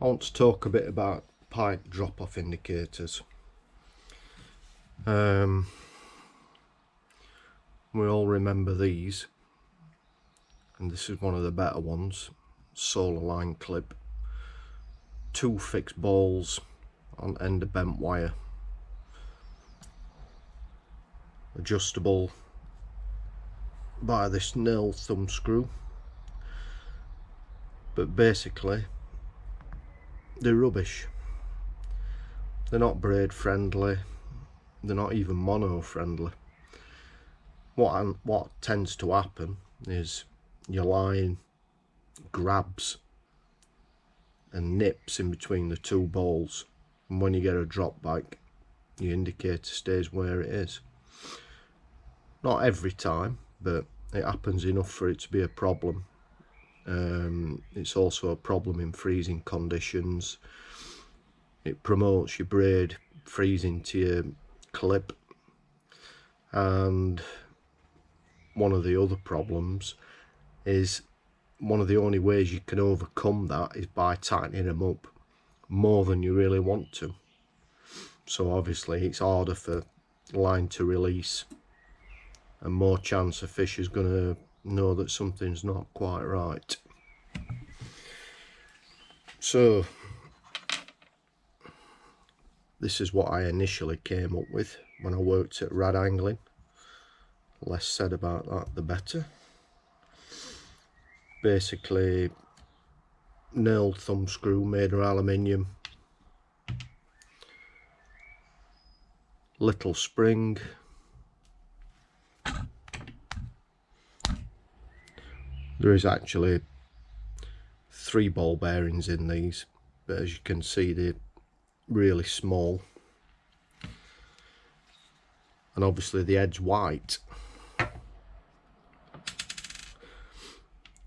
want to talk a bit about pike drop-off indicators. We all remember these, and this is one of the better ones. Solar line clip, 2 fixed balls on end of bent wire, adjustable by this nail thumb screw, but basically they're rubbish. They're not braid friendly, they're not even mono friendly. What tends to happen is your line grabs and nips in between the 2 balls, and when you get a drop back, your indicator stays where it is. Not every time, but it happens enough for it to be a problem. It's also a problem in freezing conditions. It promotes your braid freezing to your clip, and one of the other problems is one of the only ways you can overcome that is by tightening them up more than you really want to. So obviously it's harder for line to release, and more chance a fish is going to know that something's not quite right. So this is what I initially came up with when I worked at rad angling. Less said about that the better. Basically nailed thumb screw made of aluminium, little spring, there is actually 3 ball bearings in these, but as you can see they're really small, and obviously the head's white.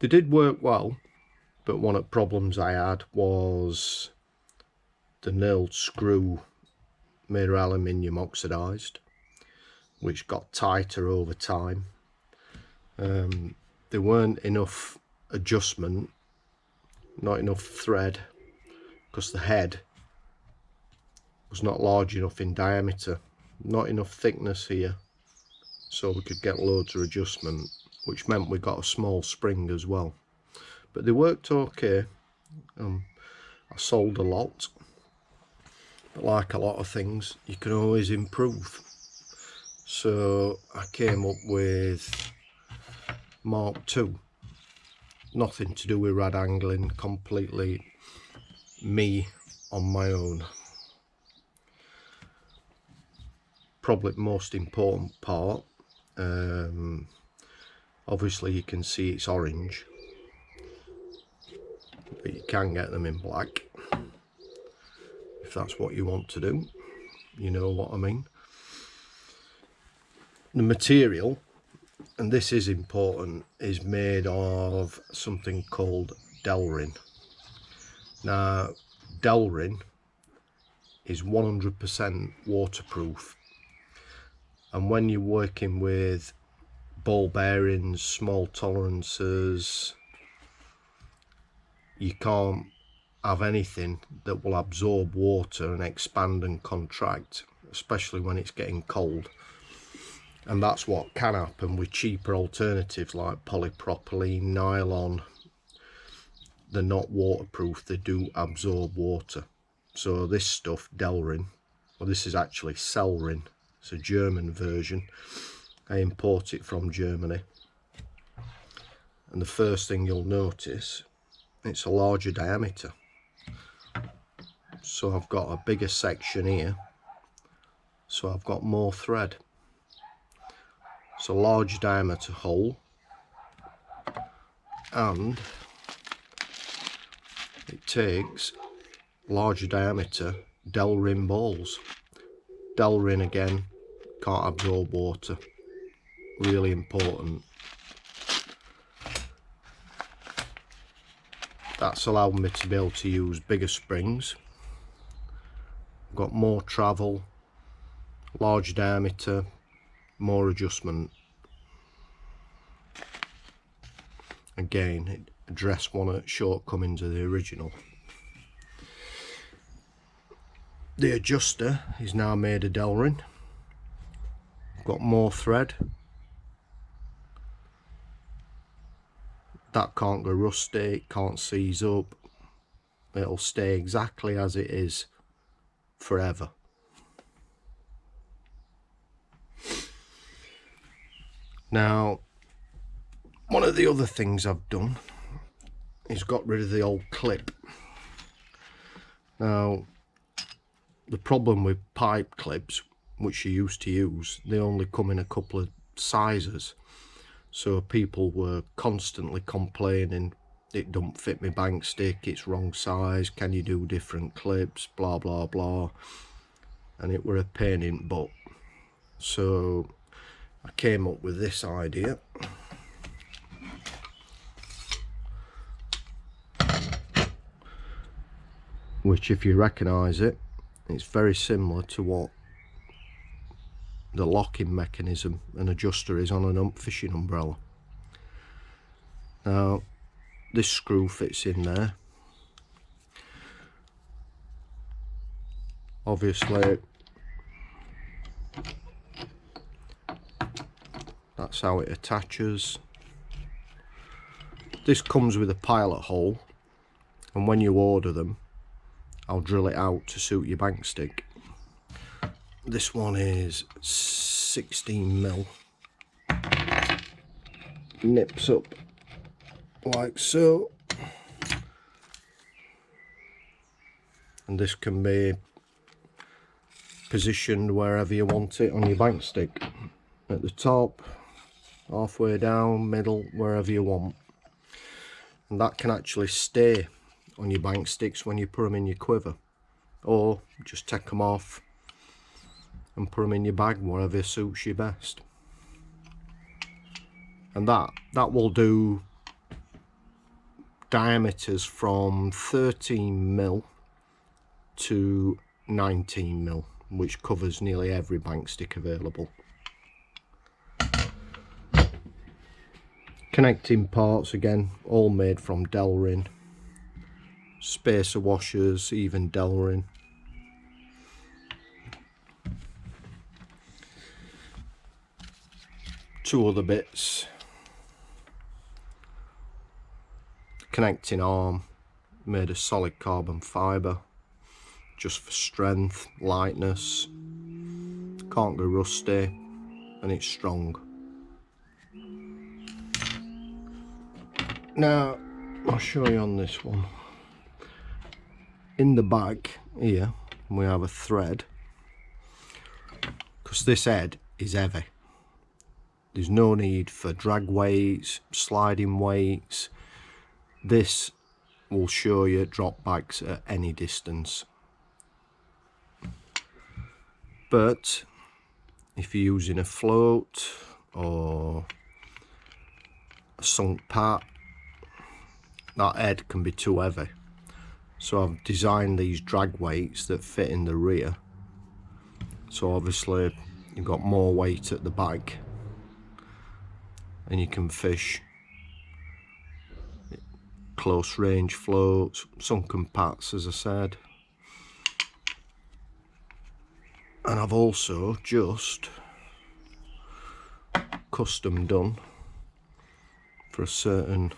They did work well, but one of the problems I had was the nailed screw made of aluminium oxidised, which got tighter over time. There weren't enough adjustment, not enough thread, because the head was not large enough in diameter, not enough thickness here, so we could get loads of adjustment, which meant we got a small spring as well. But they worked okay. I sold a lot, but like a lot of things, you can always improve. So I came up with Mark II. Nothing to do with rad angling, completely me on my own. Probably the most important part, obviously you can see it's orange, but you can get them in black if that's what you want to do, you know what I mean. The material, and this is important, is made of something called Delrin. Now Delrin is 100% waterproof, and when you're working with ball bearings, small tolerances, you can't have anything that will absorb water and expand and contract, especially when it's getting cold. And that's what can happen with cheaper alternatives like polypropylene, nylon. They're not waterproof, they do absorb water. So this stuff, Delrin, well, this is actually Selrin, it's a German version. I import it from Germany, and the first thing you'll notice, it's a larger diameter. So I've got a bigger section here, so I've got more thread. It's a large diameter hole, and it takes larger diameter Delrin balls. Delrin again can't absorb water, really important. That's allowed me to be able to use bigger springs. I've got more travel, large diameter, more adjustment. Again, it addressed one of the shortcomings of the original. The adjuster is now made of Delrin. Got more thread. That can't go rusty, it can't seize up. It'll stay exactly as it is forever. Now, one of the other things I've done is got rid of the old clip. Now, the problem with pipe clips, which you used to use, they only come in a couple of sizes. So people were constantly complaining, it don't fit my bank stick, it's wrong size, can you do different clips, blah blah blah. And it were a pain in the butt. So I came up with this idea. Which, if you recognise it, it's very similar to what the locking mechanism and adjuster is on an fishing umbrella. Now, this screw fits in there. Obviously, that's how it attaches. This comes with a pilot hole, and when you order them, I'll drill it out to suit your bank stick. This one is 16mm. Nips up like so. And this can be positioned wherever you want it on your bank stick. At the top, halfway down, middle, wherever you want. And that can actually stay on your bank sticks when you put them in your quiver. Or just take them off and put them in your bag, wherever suits you best. And that will do diameters from 13mm to 19mm, which covers nearly every bank stick available. Connecting parts, again, all made from Delrin. Spacer washers, even Delrin. Two other bits. Connecting arm made of solid carbon fibre, just for strength, lightness, can't go rusty, and it's strong. Now, I'll show you on this one. In the back here, we have a thread, because this head is heavy. There's no need for drag weights, sliding weights. This will show you drop backs at any distance. But if you're using a float or a sunk pat, that head can be too heavy. So I've designed these drag weights that fit in the rear. So obviously you've got more weight at the back, and you can fish close range floats, sunken pats, as I said. And I've also just custom done for a certain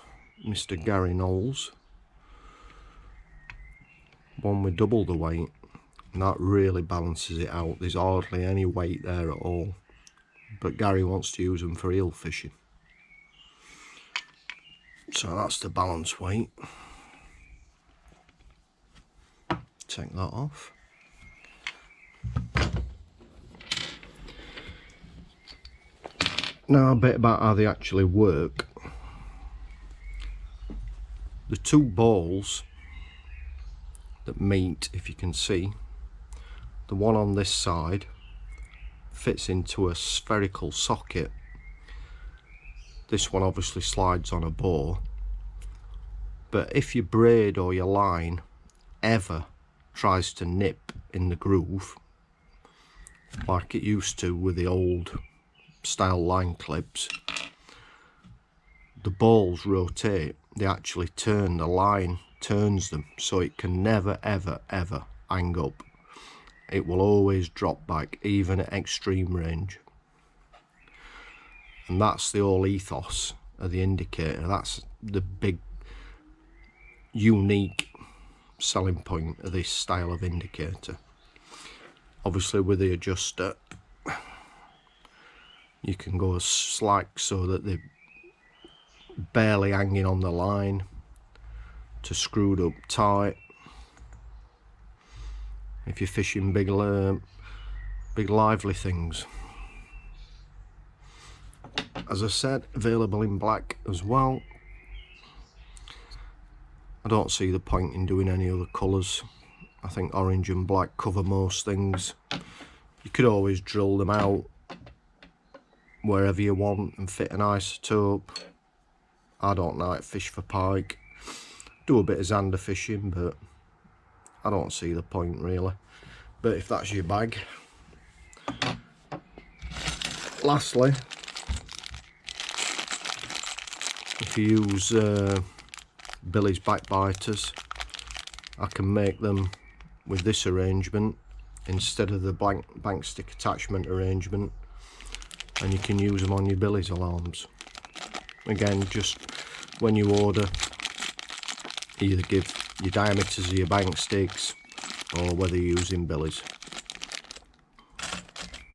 Mr. Gary Knowles, one with double the weight, and that really balances it out. There's hardly any weight there at all, but Gary wants to use them for eel fishing. So that's the balance weight. Take that off. Now a bit about how they actually work. The two balls that meet, if you can see, the one on this side fits into a spherical socket. This one obviously slides on a bore, but if your braid or your line ever tries to nip in the groove like it used to with the old style line clips, the balls rotate. They actually turn, the line turns them, so it can never ever ever hang up. it will always drop back, even at extreme range. And that's the whole ethos of the indicator. That's the big unique selling point of this style of indicator. Obviously with the adjuster you can go slack so that they're barely hanging on the line, to screwed up tight if you're fishing big lively things. As I said, available in black as well. I don't see the point in doing any other colours. I think orange and black cover most things. You could always drill them out wherever you want and fit an isotope. I don't like fish for pike. Do a bit of zander fishing, but I don't see the point really. But if that's your bag. Lastly, if you use Billy's backbiters, I can make them with this arrangement instead of the bank stick attachment arrangement, and you can use them on your Billy's alarms. Again, just when you order, either give your diameters of your bank sticks or whether you're using Billy's.